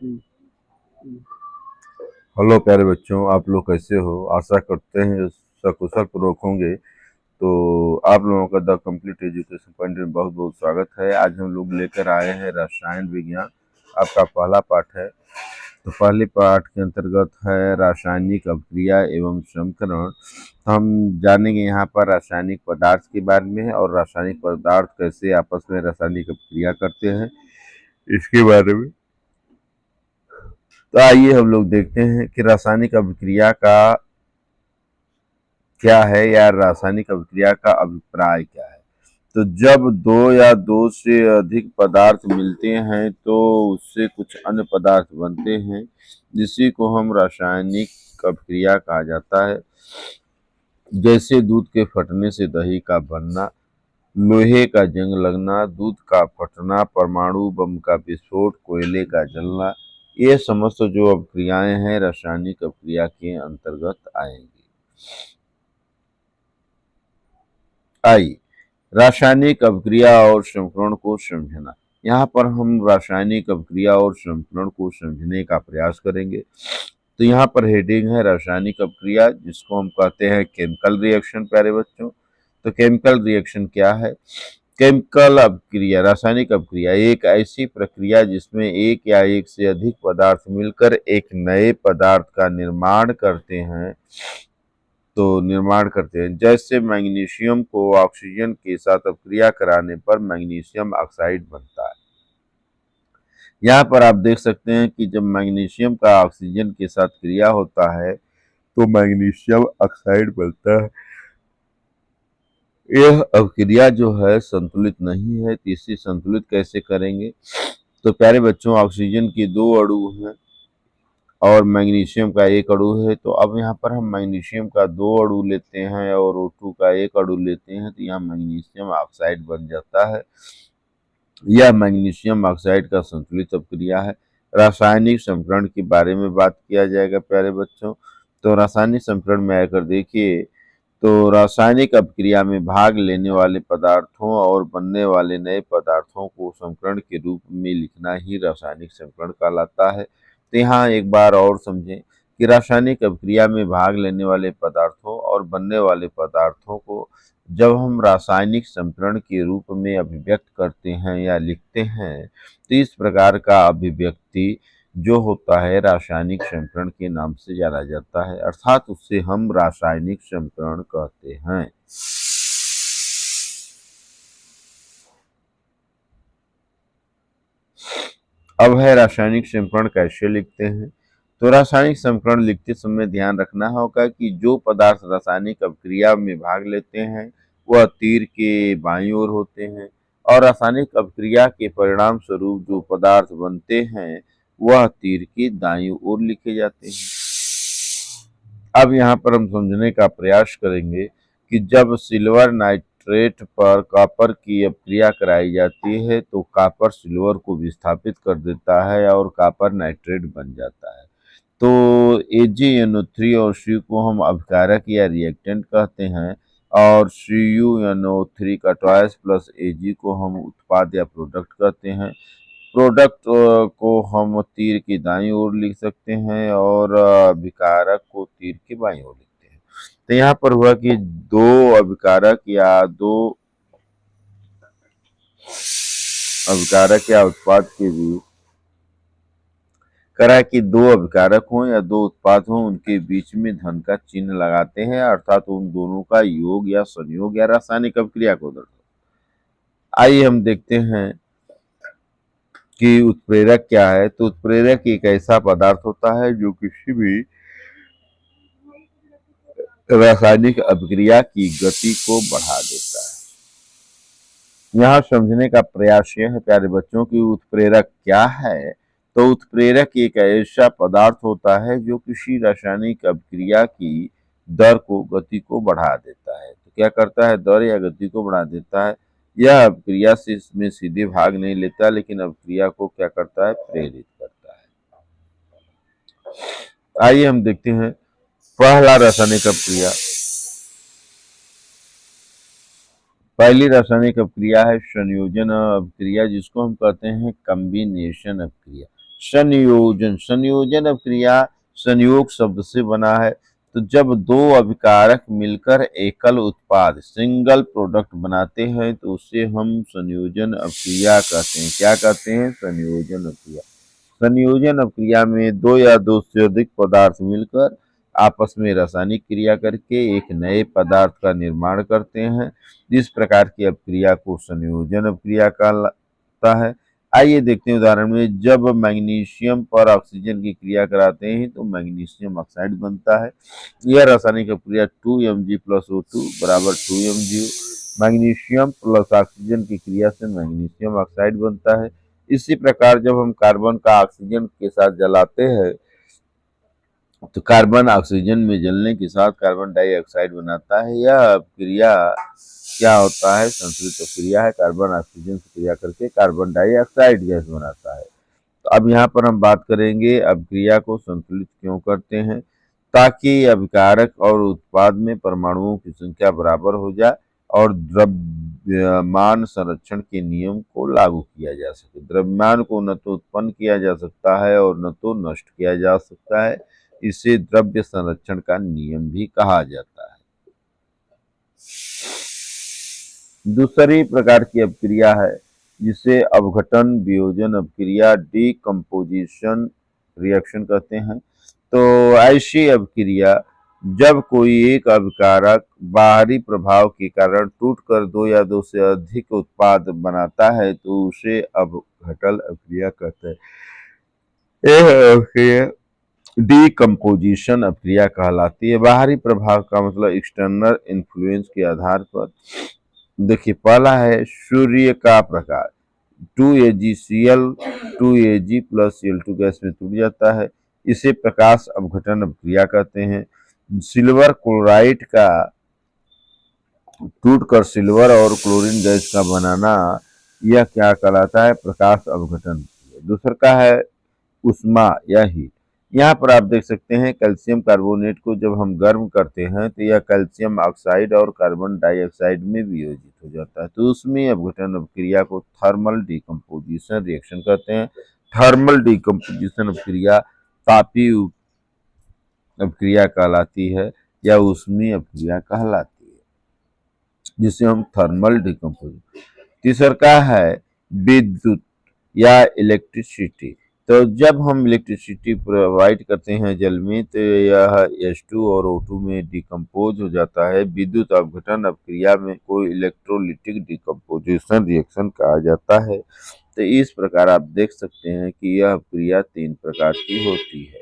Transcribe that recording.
Hello प्यारे बच्चों, आप लोग कैसे हो? आशा करते हैं सकुशल पूर्वक होंगे। तो आप लोगों का द कंप्लीट एजुकेशन पॉइंट में बहुत बहुत स्वागत है। आज हम लोग लेकर आए हैं रसायन विज्ञान। आपका पहला पाठ है। तो पहले पाठ के अंतर्गत है रासायनिक अभिक्रिया एवं समीकरण। हम जानेंगे यहाँ पर रासायनिक पदार्थ के बारे में और रासायनिक पदार्थ कैसे आपस में रासायनिक अभिक्रिया करते हैं, इसके बारे में। तो आइए हम लोग देखते हैं कि रासायनिक अभिक्रिया का क्या है या रासायनिक अभिक्रिया का अभिप्राय क्या है। तो जब दो या दो से अधिक पदार्थ मिलते हैं तो उससे कुछ अन्य पदार्थ बनते हैं, जिसी को हम रासायनिक अभिक्रिया कहा जाता है। जैसे दूध के फटने से दही का बनना, लोहे का जंग लगना, दूध का फटना, परमाणु बम का विस्फोट, कोयले का जलना, ये समस्त जो अभिक्रियाएं हैं रासायनिक अभिक्रिया के अंतर्गत आएंगी। आइए रासायनिक अभिक्रिया और समीकरण को समझना। यहाँ पर हम रासायनिक अभिक्रिया और समीकरण को समझने का प्रयास करेंगे। तो यहाँ पर हेडिंग है रासायनिक अभिक्रिया, जिसको हम कहते हैं केमिकल रिएक्शन। प्यारे बच्चों, तो केमिकल रिएक्शन क्या है? केमिकल अभिक्रिया, रासायनिक अभिक्रिया एक ऐसी प्रक्रिया जिसमें एक या एक से अधिक पदार्थ मिलकर एक नए पदार्थ का निर्माण करते हैं। जैसे मैग्नीशियम को ऑक्सीजन के साथ अपक्रिया कराने पर मैग्नीशियम ऑक्साइड बनता है। यहाँ पर आप देख सकते हैं कि जब मैग्नीशियम का ऑक्सीजन के साथ क्रिया होता है तो मैग्नीशियम ऑक्साइड बनता है। यह अभिक्रिया जो है संतुलित नहीं है, तो इसे संतुलित कैसे करेंगे? तो प्यारे बच्चों, ऑक्सीजन के दो अणु हैं और मैग्नीशियम का एक अणु है। तो अब यहाँ पर हम मैग्नीशियम का दो अणु लेते हैं और O2 का एक अणु लेते हैं, तो यहाँ मैग्नीशियम ऑक्साइड बन जाता है। यह मैग्नीशियम ऑक्साइड का संतुलित अभिक्रिया है। रासायनिक समीकरण के बारे में बात किया जाएगा प्यारे बच्चों। तो रासायनिक समीकरण में आकर देखिए, तो रासायनिक अभिक्रिया में भाग लेने वाले पदार्थों और बनने वाले नए पदार्थों को समीकरण के रूप में लिखना ही रासायनिक समीकरण कहलाता है। तो यहाँ एक बार और समझें कि रासायनिक अभिक्रिया में भाग लेने वाले पदार्थों और बनने वाले पदार्थों को जब हम रासायनिक समीकरण के रूप में अभिव्यक्त करते हैं या लिखते हैं, तो इस प्रकार का अभिव्यक्ति जो होता है रासायनिक समीकरण के नाम से जाना जाता है, अर्थात उससे हम रासायनिक समीकरण कहते हैं। अब है रासायनिक समीकरण कैसे लिखते हैं। तो रासायनिक समीकरण लिखते समय ध्यान रखना होगा कि जो पदार्थ रासायनिक अभिक्रिया में भाग लेते हैं वह तीर के बाईं ओर होते हैं, और रासायनिक अभिक्रिया के परिणाम स्वरूप जो पदार्थ बनते हैं वह तीर की दाईं ओर लिखे जाते हैं। अब यहाँ पर हम समझने का प्रयास करेंगे कि जब सिल्वर नाइट्रेट पर कॉपर की अपक्रिया कराई जाती है तो कॉपर सिल्वर को विस्थापित कर देता है और कॉपर नाइट्रेट बन जाता है। तो AgNO3 और Cu को हम अभिकारक या रिएक्टेंट कहते हैं, और CuNO3 का ट्वाइस प्लस Ag को हम उत्पाद या प्रोडक्ट कहते हैं। प्रोडक्ट को हम तीर की दाईं ओर लिख सकते हैं और अभिकारक को तीर की बाईं ओर लिखते हैं। तो यहाँ पर हुआ कि दो अभिकारक या उत्पाद के बीच करा कि दो अभिकारक हों या दो उत्पाद हों, उनके बीच में धन का चिन्ह लगाते हैं, अर्थात उन दोनों का योग या संयोग या रासायनिक अभिक्रिया को दर्शाता है। आइए हम देखते हैं कि उत्प्रेरक क्या है। तो उत्प्रेरक एक ऐसा पदार्थ होता है जो किसी भी रासायनिक अभिक्रिया की गति को बढ़ा देता है। यहाँ समझने का प्रयास यह है प्यारे बच्चों की उत्प्रेरक क्या है। तो उत्प्रेरक एक ऐसा पदार्थ होता है जो किसी रासायनिक अभिक्रिया की दर को, गति को बढ़ा देता है। तो क्या करता है? दर या गति को बढ़ा देता है। यह अभिक्रिया से इसमें सीधे भाग नहीं लेता, लेकिन अभिक्रिया को क्या करता है? प्रेरित करता है। आइए हम देखते हैं पहला रासायनिक अभिक्रिया। पहली रासायनिक अभिक्रिया है संयोजन अभिक्रिया, जिसको हम कहते हैं कम्बिनेशन अभिक्रिया। संयोजन, संयोजन अभिक्रिया संयोग शब्द से बना है। तो जब दो अभिकारक मिलकर एकल उत्पाद सिंगल प्रोडक्ट बनाते हैं तो उसे हम संयोजन अभिक्रिया कहते हैं। क्या कहते हैं? संयोजन अभिक्रिया। संयोजन अभिक्रिया में दो या दो से अधिक पदार्थ मिलकर आपस में रासायनिक क्रिया करके एक नए पदार्थ का निर्माण करते हैं। इस प्रकार की अभिक्रिया को संयोजन अभिक्रिया कहलाता है। आइए देखते हैं उदाहरण में, जब मैग्नीशियम पर ऑक्सीजन की क्रिया कराते हैं तो मैग्नीशियम ऑक्साइड बनता है। यह रासायनिक अभिक्रिया 2Mg प्लस O2 बराबर 2MgO। मैग्नीशियम प्लस ऑक्सीजन की क्रिया से मैग्नीशियम ऑक्साइड बनता है। इसी प्रकार जब हम कार्बन का ऑक्सीजन के साथ जलाते हैं तो कार्बन ऑक्सीजन में जलने के साथ कार्बन डाइऑक्साइड बनाता है। यह क्रिया क्या होता है? संतुलित क्रिया है। कार्बन ऑक्सीजन से क्रिया करके कार्बन डाइऑक्साइड गैस बनाता है। तो अब यहाँ पर हम बात करेंगे अभिक्रिया को संतुलित क्यों करते हैं, ताकि अभिकारक और उत्पाद में परमाणुओं की संख्या बराबर हो जाए और द्रव्यमान संरक्षण के नियम को लागू किया जा सके। द्रव्यमान को न तो उत्पन्न किया जा सकता है और न तो नष्ट किया जा सकता है। इसे द्रव्य संरक्षण का नियम भी कहा जाता है। दूसरी प्रकार की अभिक्रिया है जिसे अपघटन वियोजन अभिक्रिया डीकम्पोजिशन रिएक्शन कहते हैं। तो ऐसी अभिक्रिया जब कोई एक अभिकारक बाहरी प्रभाव के कारण टूटकर दो या दो से अधिक उत्पाद बनाता है तो उसे अपघटन अभिक्रिया कहते हैं। यह अभिक्रिया डीकम्पोजिशन अभिक्रिया कहलाती है। बाहरी प्रभाव का मतलब एक्सटर्नल इन्फ्लुएंस के आधार पर। देखिए, पहला है सूर्य का प्रकाश। 2AgCl 2Ag plus Cl2 gas में टूट जाता है। इसे प्रकाश अपघटन अभिक्रिया कहते हैं। सिल्वर क्लोराइड का टूटकर सिल्वर और क्लोरीन गैस का बनाना, यह क्या कहलाता है? प्रकाश अपघटन। दूसरा का है उष्मा या हीट। यहाँ पर आप देख सकते हैं कैल्शियम कार्बोनेट को जब हम गर्म करते हैं तो यह कैल्शियम ऑक्साइड और कार्बन डाइऑक्साइड में वियोजित हो जाता है। तो उसमें अपघटन अभिक्रिया को थर्मल डिकम्पोजिशन रिएक्शन कहते हैं। थर्मल डिकम्पोजिशन अभिक्रिया तापीय अभिक्रिया कहलाती है या ऊष्मीय अभिक्रिया कहलाती है, जिसे हम थर्मल डिकम्पोजिशन। तीसरा का है विद्युत या इलेक्ट्रिसिटी। तो जब हम इलेक्ट्रिसिटी प्रोवाइड करते हैं जल में तो यह H2 और O2 में डिकम्पोज हो जाता है। विद्युत अपघटन अभिक्रिया में कोई इलेक्ट्रोलिटिक डिकम्पोजिशन रिएक्शन कहा जाता है। तो इस प्रकार आप देख सकते हैं कि यह अभिक्रिया तीन प्रकार की होती है।